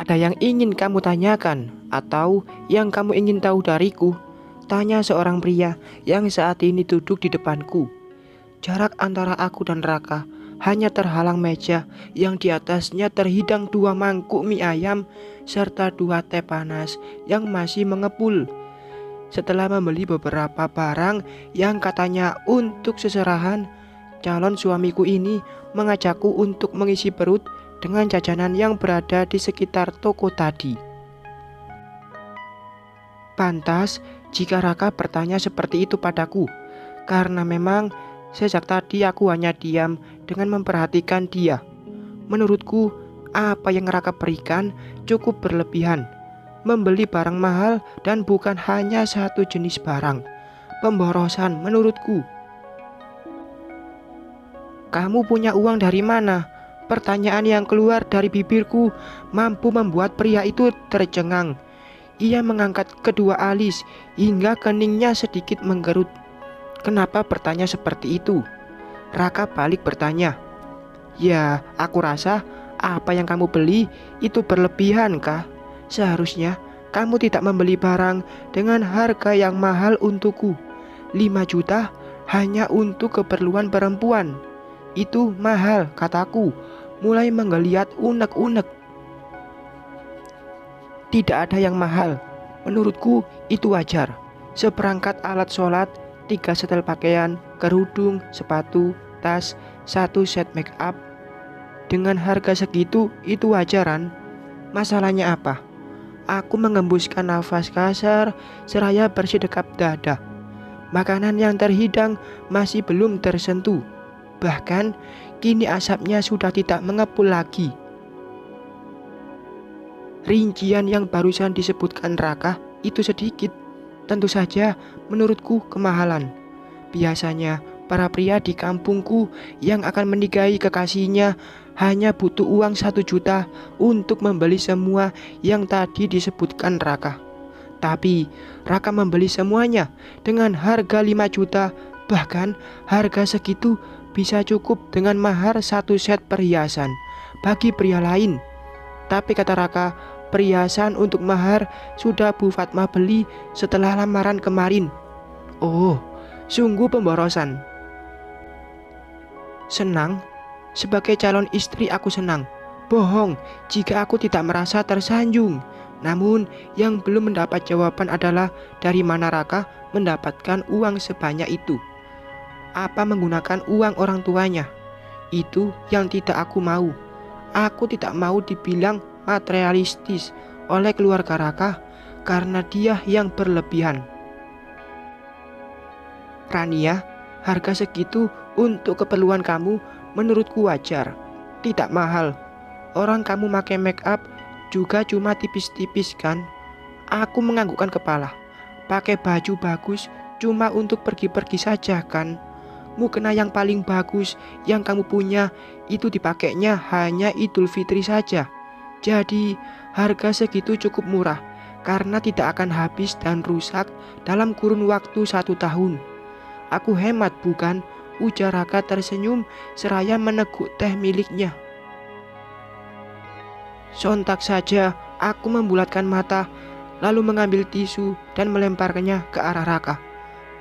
Ada yang ingin kamu tanyakan atau yang kamu ingin tahu dariku? Tanya seorang pria yang saat ini duduk di depanku. Jarak antara aku dan Raka hanya terhalang meja yang di atasnya terhidang 2 mangkuk mie ayam serta 2 teh panas yang masih mengepul. Setelah membeli beberapa barang yang katanya untuk seserahan, calon suamiku ini mengajakku untuk mengisi perut dengan jajanan yang berada di sekitar toko tadi. Pantas jika Raka bertanya seperti itu padaku, karena memang sejak tadi aku hanya diam dengan memperhatikan dia. Menurutku, apa yang Raka berikan cukup berlebihan. Membeli barang mahal dan bukan hanya satu jenis barang. Pemborosan menurutku. Kamu punya uang dari mana? Pertanyaan yang keluar dari bibirku mampu membuat pria itu tercengang. Ia mengangkat kedua alis hingga keningnya sedikit menggerut. Kenapa bertanya seperti itu? Raka balik bertanya. Ya, aku rasa apa yang kamu beli itu berlebihan, kah? Seharusnya kamu tidak membeli barang dengan harga yang mahal untukku. 5 juta hanya untuk keperluan perempuan. Itu mahal, kataku, mulai menggeliat unek-unek. Tidak ada yang mahal. Menurutku itu wajar. Seperangkat alat sholat, 3 setel pakaian, kerudung, sepatu, tas, 1 set make up. Dengan harga segitu itu wajaran. Masalahnya apa? Aku mengembuskan nafas kasar seraya bersedekap dada. Makanan yang terhidang masih belum tersentuh. Bahkan kini asapnya sudah tidak mengepul lagi. Rincian yang barusan disebutkan Raka itu sedikit. Tentu saja menurutku kemahalan. Biasanya para pria di kampungku yang akan menikahi kekasihnya hanya butuh uang 1 juta untuk membeli semua yang tadi disebutkan Raka. Tapi Raka membeli semuanya dengan harga 5 juta. Bahkan harga segitu bisa cukup dengan mahar 1 set perhiasan bagi pria lain. Tapi kata Raka, perhiasan untuk mahar sudah Bu Fatma beli setelah lamaran kemarin. Oh, sungguh pemborosan. Senang? Sebagai calon istri aku senang. Bohong jika aku tidak merasa tersanjung. Namun yang belum mendapat jawaban adalah dari mana Raka mendapatkan uang sebanyak itu. Apa menggunakan uang orang tuanya? Itu yang tidak aku mau. Aku tidak mau dibilang materialistis oleh keluarga Raka karena dia yang berlebihan. Rania, harga segitu untuk keperluan kamu menurutku wajar, tidak mahal. Orang kamu pakai make up juga cuma tipis-tipis kan? Aku menganggukkan kepala. Pakai baju bagus cuma untuk pergi-pergi saja kan? Mukena yang paling bagus yang kamu punya itu dipakainya hanya Idul Fitri saja. Jadi harga segitu cukup murah karena tidak akan habis dan rusak dalam kurun waktu 1 tahun. Aku hemat bukan? Ujar Raka tersenyum seraya meneguk teh miliknya. Sontak saja aku membulatkan mata lalu mengambil tisu dan melemparkannya ke arah Raka.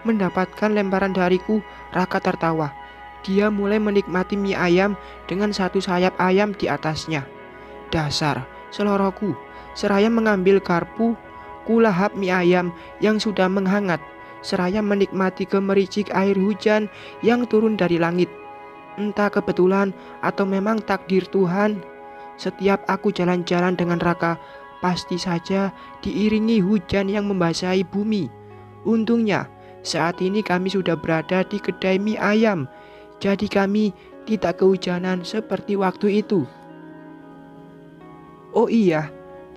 Mendapatkan lemparan dariku, Raka tertawa. Dia mulai menikmati mie ayam dengan 1 sayap ayam di atasnya. Dasar, seloroku. Seraya mengambil garpu, kulahap mie ayam yang sudah menghangat. Seraya menikmati gemericik air hujan yang turun dari langit. Entah kebetulan atau memang takdir Tuhan, setiap aku jalan-jalan dengan Raka pasti saja diiringi hujan yang membasahi bumi. Untungnya saat ini kami sudah berada di kedai mie ayam, jadi kami tidak kehujanan seperti waktu itu. Oh iya,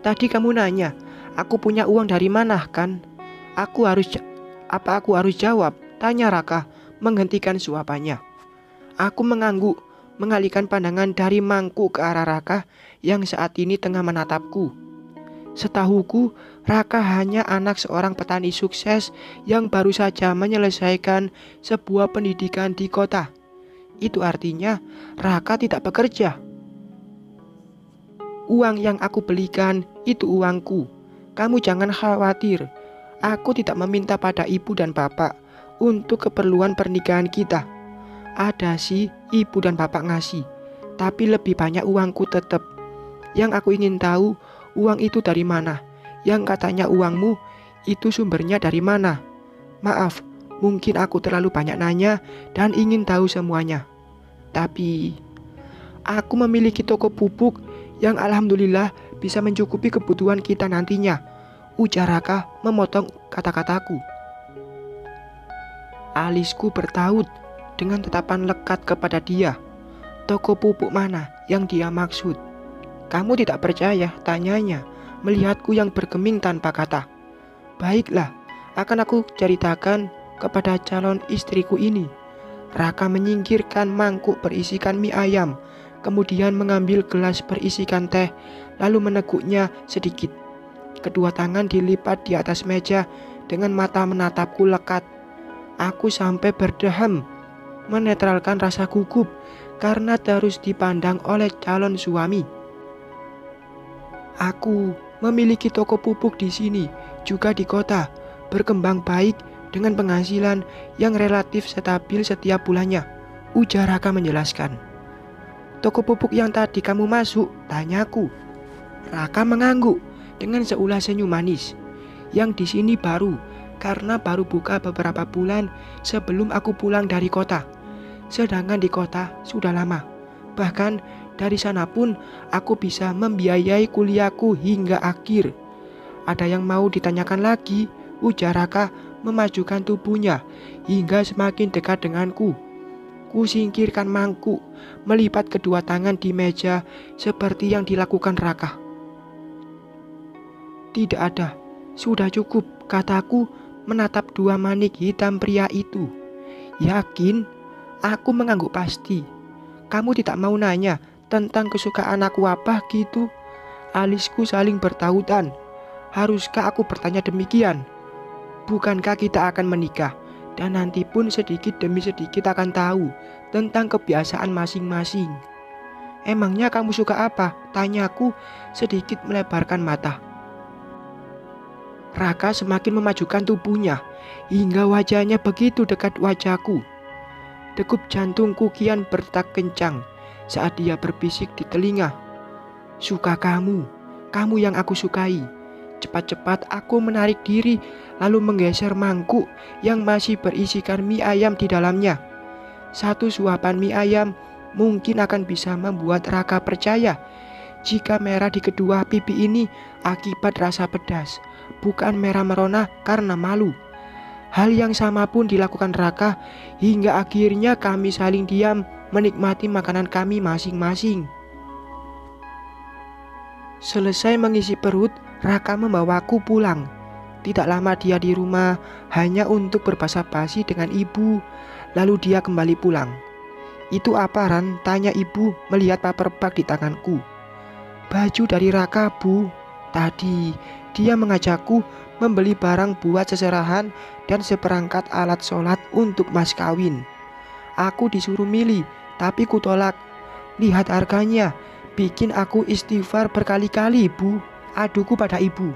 tadi kamu nanya aku punya uang dari mana kan? Apa aku harus jawab? Tanya Raka menghentikan suapannya. Aku mengangguk, mengalihkan pandangan dari mangkuk ke arah Raka yang saat ini tengah menatapku. Setahuku, Raka hanya anak seorang petani sukses yang baru saja menyelesaikan sebuah pendidikan di kota. Itu artinya Raka tidak bekerja. Uang yang aku belikan itu uangku. Kamu jangan khawatir. Aku tidak meminta pada ibu dan bapak untuk keperluan pernikahan kita. Ada sih ibu dan bapak ngasih, tapi lebih banyak uangku tetap. Yang aku ingin tahu, uang itu dari mana? Yang katanya uangmu, itu sumbernya dari mana? Maaf, mungkin aku terlalu banyak nanya dan ingin tahu semuanya. Tapi aku memiliki toko pupuk yang alhamdulillah bisa mencukupi kebutuhan kita nantinya, ujar Raka memotong kata-kataku. Alisku bertaut dengan tatapan lekat kepada dia. Toko pupuk mana yang dia maksud? Kamu tidak percaya? Tanyanya, melihatku yang bergeming tanpa kata. Baiklah, akan aku ceritakan kepada calon istriku ini. Raka menyingkirkan mangkuk berisikan mie ayam, kemudian mengambil gelas berisikan teh, lalu meneguknya sedikit. Kedua tangan dilipat di atas meja dengan mata menatapku lekat. Aku sampai berdeham, menetralkan rasa gugup karena terus dipandang oleh calon suami. Aku memiliki toko pupuk di sini, juga di kota, berkembang baik dengan penghasilan yang relatif stabil setiap bulannya, ujar Raka menjelaskan. Toko pupuk yang tadi kamu masuk? Tanyaku. Raka mengangguk dengan seulas senyum manis. Yang di sini baru, karena baru buka beberapa bulan sebelum aku pulang dari kota. Sedangkan di kota sudah lama. Bahkan dari sana pun aku bisa membiayai kuliahku hingga akhir. Ada yang mau ditanyakan lagi? Ujar Raka memajukan tubuhnya hingga semakin dekat denganku. Kusingkirkan mangkuk, melipat kedua tangan di meja seperti yang dilakukan Raka. Tidak ada, sudah cukup, kataku menatap dua manik hitam pria itu. Yakin? Aku mengangguk pasti. Kamu tidak mau nanya tentang kesukaan aku apa gitu? Alisku saling bertautan. Haruskah aku bertanya demikian? Bukankah kita akan menikah? Dan nanti pun sedikit demi sedikit akan tahu tentang kebiasaan masing-masing. Emangnya kamu suka apa? Tanyaku sedikit melebarkan mata. Raka semakin memajukan tubuhnya hingga wajahnya begitu dekat wajahku. Degup jantungku kian berdetak kencang saat dia berbisik di telinga. Suka kamu yang aku sukai. Cepat-cepat aku menarik diri lalu menggeser mangkuk yang masih berisikan mie ayam di dalamnya. Satu suapan mie ayam mungkin akan bisa membuat Raka percaya jika merah di kedua pipi ini akibat rasa pedas, bukan merah merona karena malu. Hal yang sama pun dilakukan Raka hingga akhirnya kami saling diam menikmati makanan kami masing-masing. Selesai mengisi perut, Raka membawaku pulang. Tidak lama dia di rumah hanya untuk berbasa-basi dengan ibu, lalu dia kembali pulang. Itu apa, Ran? Tanya ibu melihat paper bag di tanganku. Baju dari Raka, Bu. Tadi dia mengajakku membeli barang buat seserahan dan seperangkat alat sholat untuk mas kawin. Aku disuruh milih, tapi kutolak. Lihat harganya, bikin aku istighfar berkali-kali, Bu. Aduku pada ibu.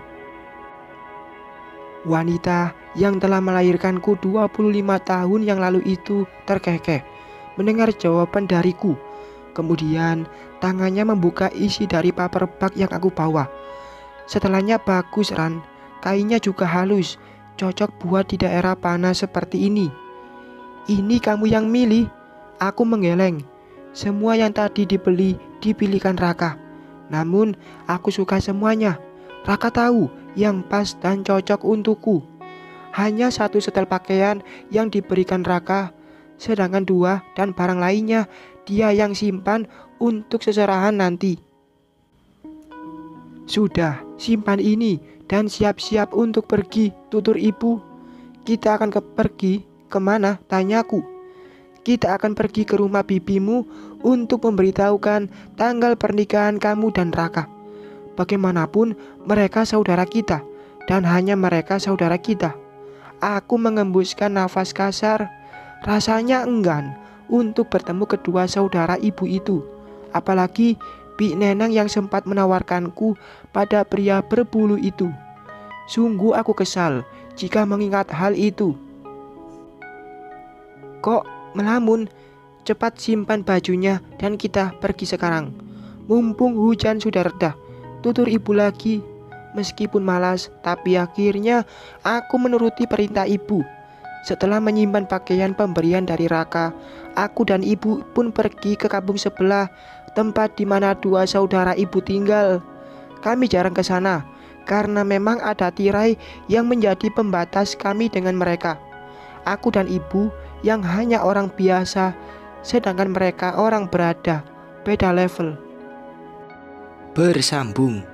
Wanita yang telah melahirkanku 25 tahun yang lalu itu terkekeh mendengar jawaban dariku. Kemudian tangannya membuka isi dari paper bag yang aku bawa. Setelahnya bagus, Ran. Kainnya juga halus, cocok buat di daerah panas seperti ini. Ini kamu yang milih? Aku menggeleng. Semua yang tadi dipilihkan Raka. Namun aku suka semuanya. Raka tahu yang pas dan cocok untukku. Hanya satu setel pakaian yang diberikan Raka, sedangkan dua dan barang lainnya dia yang simpan untuk seserahan nanti. Sudah, simpan ini dan siap-siap untuk pergi, tutur ibu. Kita akan pergi kemana? Tanyaku. Kita akan pergi ke rumah bibimu untuk memberitahukan tanggal pernikahan kamu dan Raka. Bagaimanapun mereka saudara kita, dan hanya mereka saudara kita. Aku mengembuskan nafas kasar. Rasanya enggan untuk bertemu kedua saudara ibu itu. Apalagi Bik Neneng yang sempat menawarkanku pada pria berbulu itu. Sungguh aku kesal jika mengingat hal itu. Kok melamun? Cepat simpan bajunya dan kita pergi sekarang. Mumpung hujan sudah reda, tutur ibu lagi. Meskipun malas, tapi akhirnya aku menuruti perintah ibu. Setelah menyimpan pakaian pemberian dari Raka, aku dan ibu pun pergi ke kampung sebelah, tempat di mana dua saudara ibu tinggal. Kami jarang ke sana, karena memang ada tirai yang menjadi pembatas kami dengan mereka. Aku dan ibu yang hanya orang biasa, sedangkan mereka orang berada, beda level. Bersambung.